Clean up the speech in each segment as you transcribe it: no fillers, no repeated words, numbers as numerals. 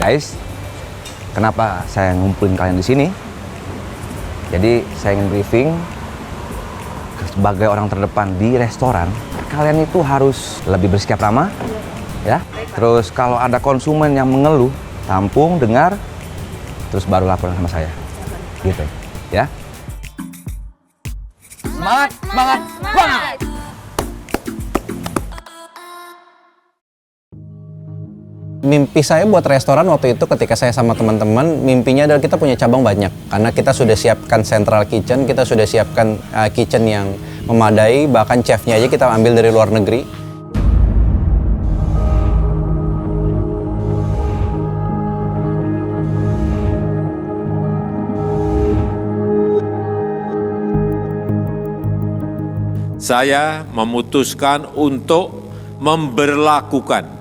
Guys, kenapa saya ngumpulin kalian di sini? Jadi saya ingin briefing sebagai orang terdepan di restoran. Kalian itu harus lebih bersikap ramah, ya. Terus kalau ada konsumen yang mengeluh, tampung, dengar, terus baru laporan sama saya, gitu, ya. Semangat, semangat, semangat! Mimpi saya buat restoran waktu itu ketika saya sama teman-teman, mimpinya adalah kita punya cabang banyak. Karena kita sudah siapkan central kitchen, kita sudah siapkan kitchen yang memadai, bahkan chefnya aja kita ambil dari luar negeri. Saya memutuskan untuk memberlakukan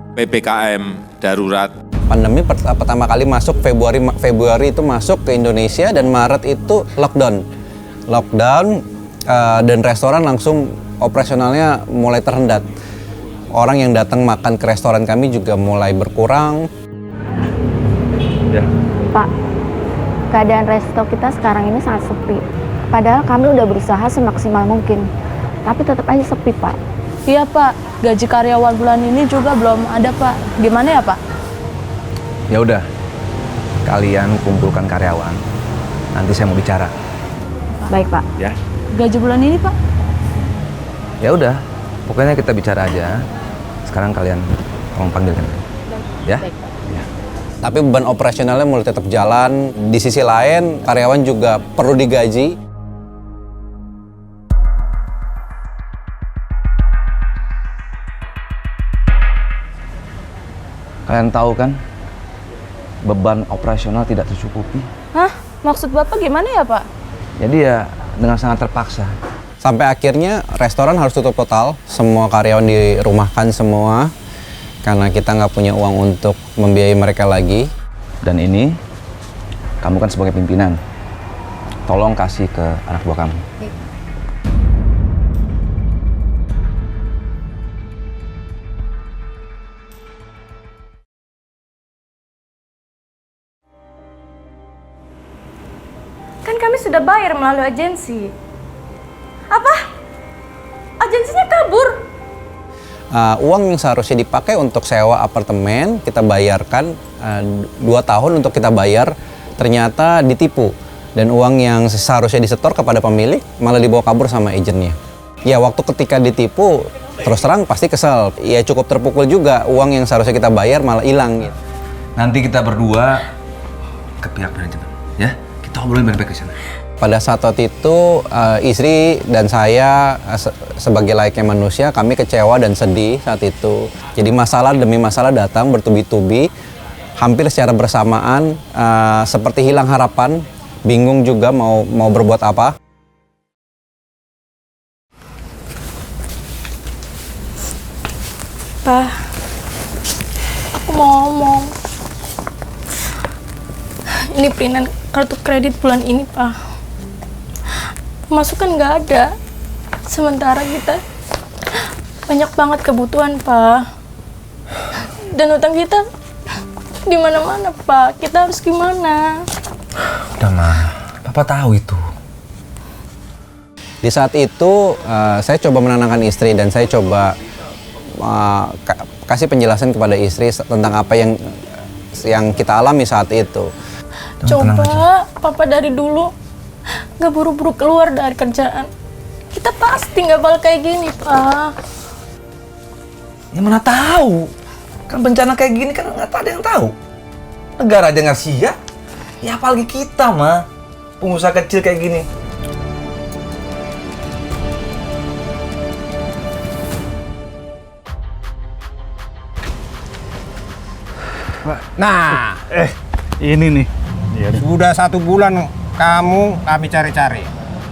PPKM darurat. Pandemi pertama kali masuk Februari itu masuk ke Indonesia dan Maret itu lockdown, dan restoran langsung operasionalnya mulai terhendat. Orang yang datang makan ke restoran kami juga mulai berkurang. Ya. Pak, keadaan resto kita sekarang ini sangat sepi. Padahal kami udah berusaha semaksimal mungkin, tapi tetap aja sepi, Pak. Iya Pak, gaji karyawan bulan ini juga belum ada Pak. Gimana ya Pak? Ya udah, kalian kumpulkan karyawan. Nanti saya mau bicara. Baik, Pak. Ya. Gaji bulan ini Pak? Ya udah, pokoknya kita bicara aja. Sekarang kalian tolong panggilkan. Ya. Baik, Pak. Ya. Tapi beban operasionalnya mulai tetap jalan. Di sisi lain, karyawan juga perlu digaji. Kalian tahu kan, beban operasional tidak tercukupi. Hah? Maksud Bapak gimana ya Pak? Jadi ya dengan sangat terpaksa. Sampai akhirnya restoran harus tutup total. Semua karyawan dirumahkan semua. Karena kita nggak punya uang untuk membiayai mereka lagi. Dan ini, kamu kan sebagai pimpinan, tolong kasih ke anak buah kamu. Kan kami sudah bayar melalui agensi. Apa? Agensinya kabur? Uang yang seharusnya dipakai untuk sewa apartemen, kita bayarkan 2 tahun untuk kita bayar, ternyata ditipu. Dan uang yang seharusnya disetor kepada pemilik, malah dibawa kabur sama agennya. Ya waktu ketika ditipu, terus terang pasti kesel. Ya cukup terpukul juga, uang yang seharusnya kita bayar malah hilang gitu. Nanti kita berdua ke pihak manajemen, ya. Kita ngobrolin baik-baik di sana. Pada saat itu istri dan saya sebagai layaknya manusia kami kecewa dan sedih saat itu. Jadi masalah demi masalah datang bertubi-tubi, hampir secara bersamaan, seperti hilang harapan, bingung juga mau berbuat apa. Pak, aku mau ngomong. Ini perinan kartu kredit bulan ini Pak. Pemasukan nggak ada. Sementara kita banyak banget kebutuhan Pak. Dan utang kita di mana-mana Pak. Kita harus gimana? Udah mah, Papa tahu itu. Di saat itu saya coba menenangkan istri dan saya coba kasih penjelasan kepada istri tentang apa yang kita alami saat itu. Coba Papa dari dulu gak buru-buru keluar dari kerjaan, kita pasti gak bakal kayak gini Pak. Ya mana tahu. Kan bencana kayak gini kan nggak ada yang tahu. Negara aja nggak siap. Ya apalagi kita mah, pengusaha kecil kayak gini. Nah, ini nih. Sudah 1 bulan kami cari-cari.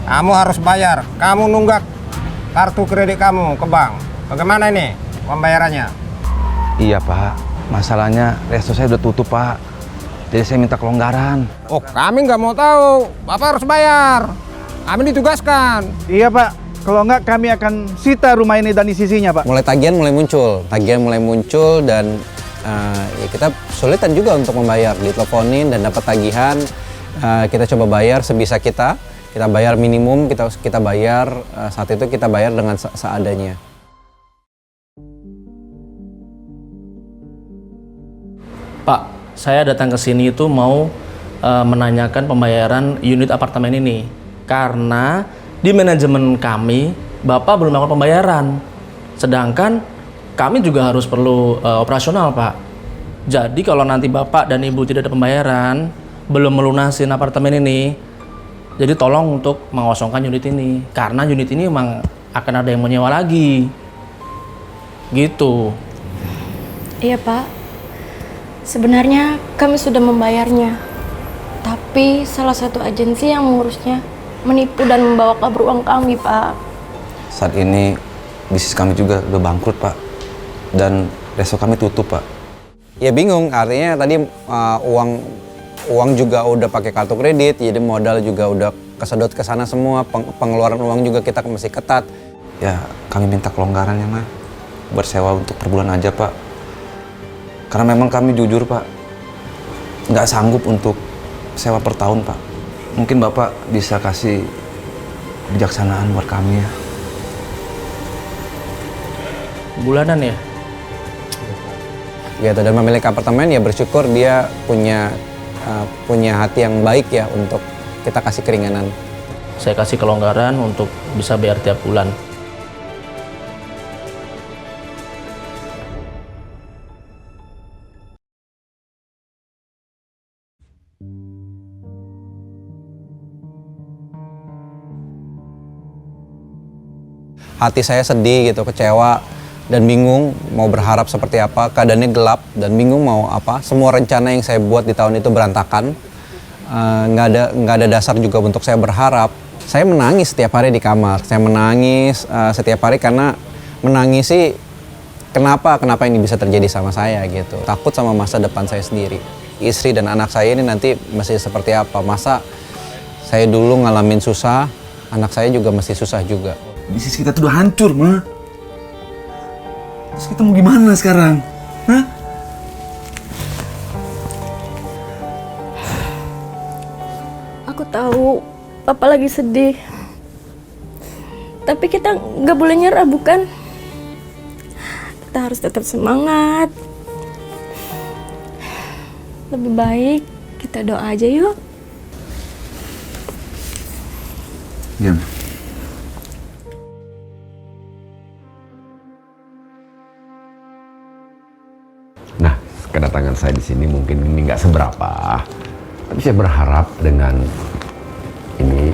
Kamu harus bayar. Kamu nunggak kartu kredit kamu ke bank. Bagaimana ini pembayarannya? Iya Pak, masalahnya resto saya udah tutup Pak. Jadi saya minta kelonggaran. Oh, kami nggak mau tahu. Bapak harus bayar. Kami ditugaskan. Iya Pak, kalau enggak kami akan sita rumah ini dan isinya Pak. Tagihan mulai muncul dan ya kita sulitan juga untuk membayar, diteleponin dan dapat tagihan. Kita coba bayar sebisa kita bayar minimum, kita bayar saat itu kita bayar dengan seadanya. Pak, saya datang ke sini itu mau menanyakan pembayaran unit apartemen ini karena di manajemen kami Bapak belum melakukan pembayaran, sedangkan kami juga harus perlu operasional, Pak. Jadi kalau nanti Bapak dan Ibu tidak ada pembayaran, belum melunasin apartemen ini, jadi tolong untuk mengosongkan unit ini karena unit ini memang akan ada yang menyewa lagi. Gitu. Iya, Pak. Sebenarnya kami sudah membayarnya. Tapi salah satu agensi yang mengurusnya menipu dan membawa kabur uang kami, Pak. Saat ini bisnis kami juga udah bangkrut, Pak. Dan resto kami tutup, Pak. Ya bingung, artinya tadi uang juga udah pakai kartu kredit, jadi modal juga udah kesedot ke sana semua, pengeluaran uang juga kita masih ketat. Ya, kami minta kelonggaran ya, Ma. Bersewa untuk per bulan aja, Pak. Karena memang kami jujur, Pak, nggak sanggup untuk sewa per tahun, Pak. Mungkin Bapak bisa kasih kebijaksanaan buat kami ya. Bulanan ya? Gitu, dan pemilik apartemen ya bersyukur dia punya hati yang baik ya untuk kita kasih keringanan. Saya kasih kelonggaran untuk bisa bayar tiap bulan. Hati saya sedih gitu, kecewa dan bingung mau berharap seperti apa. Keadaannya gelap dan bingung mau apa. Semua rencana yang saya buat di tahun itu berantakan. Nggak ada dasar juga untuk saya berharap. Saya menangis setiap hari di kamar. Saya menangis setiap hari karena menangis sih kenapa ini bisa terjadi sama saya gitu. Takut sama masa depan saya sendiri. Istri dan anak saya ini nanti masih seperti apa. Masa saya dulu ngalamin susah, anak saya juga masih susah juga. Bisnis kita tuh udah hancur, Ma. Terus kita mau gimana sekarang? Hah? Aku tahu Papa lagi sedih. Tapi kita nggak boleh nyerah, bukan? Kita harus tetap semangat. Lebih baik kita doa aja yuk. Yan. Nah, kedatangan saya di sini mungkin ini nggak seberapa, tapi saya berharap dengan ini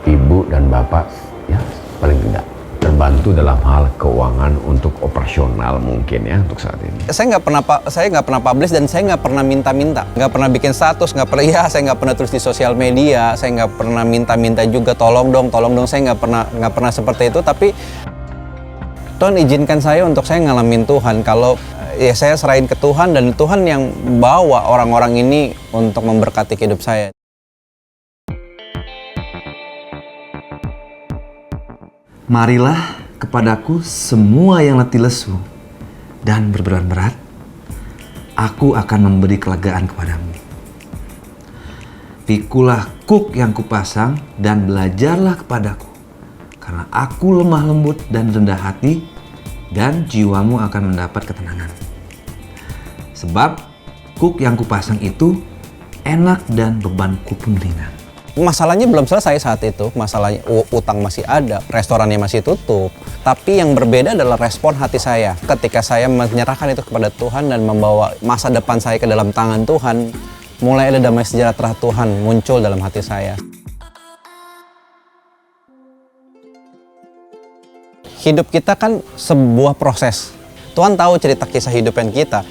Ibu dan Bapak ya paling tidak terbantu dalam hal keuangan untuk operasional mungkin ya untuk saat ini. Saya nggak pernah publish dan saya nggak pernah minta-minta, nggak pernah bikin status, nggak pernah saya nggak pernah tulis di sosial media, saya nggak pernah minta-minta juga tolong dong, saya nggak pernah seperti itu. Tapi Tuhan izinkan saya untuk saya ngalamin Tuhan. Kalau ya saya serahin ke Tuhan dan Tuhan yang bawa orang-orang ini untuk memberkati hidup saya. Marilah kepadaku semua yang letih lesu dan berbeban berat, aku akan memberi kelegaan kepadamu. Pikulah kuk yang kupasang dan belajarlah kepadaku, karena aku lemah lembut dan rendah hati, dan jiwamu akan mendapat ketenangan. Sebab kuk yang kupasang itu enak dan bebanku pun ringan. Masalahnya belum selesai saat itu, masalahnya utang masih ada, restorannya masih tutup. Tapi yang berbeda adalah respon hati saya. Ketika saya menyerahkan itu kepada Tuhan dan membawa masa depan saya ke dalam tangan Tuhan, mulai ada damai sejahtera Tuhan muncul dalam hati saya. Hidup kita kan sebuah proses. Tuhan tahu cerita kisah hidupan kita.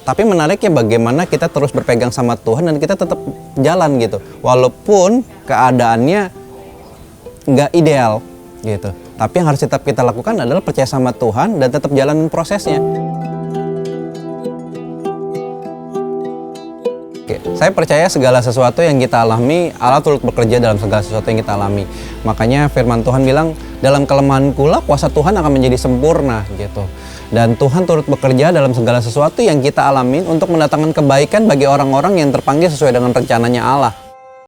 Tapi menariknya bagaimana kita terus berpegang sama Tuhan dan kita tetap jalan gitu. Walaupun keadaannya nggak ideal gitu. Tapi yang harus tetap kita lakukan adalah percaya sama Tuhan dan tetap jalanin prosesnya. Oke, Saya percaya segala sesuatu yang kita alami, Allah turut bekerja dalam segala sesuatu yang kita alami. Makanya firman Tuhan bilang, dalam kelemahanku lah kuasa Tuhan akan menjadi sempurna gitu. Dan Tuhan turut bekerja dalam segala sesuatu yang kita alamin untuk mendatangkan kebaikan bagi orang-orang yang terpanggil sesuai dengan rencananya Allah.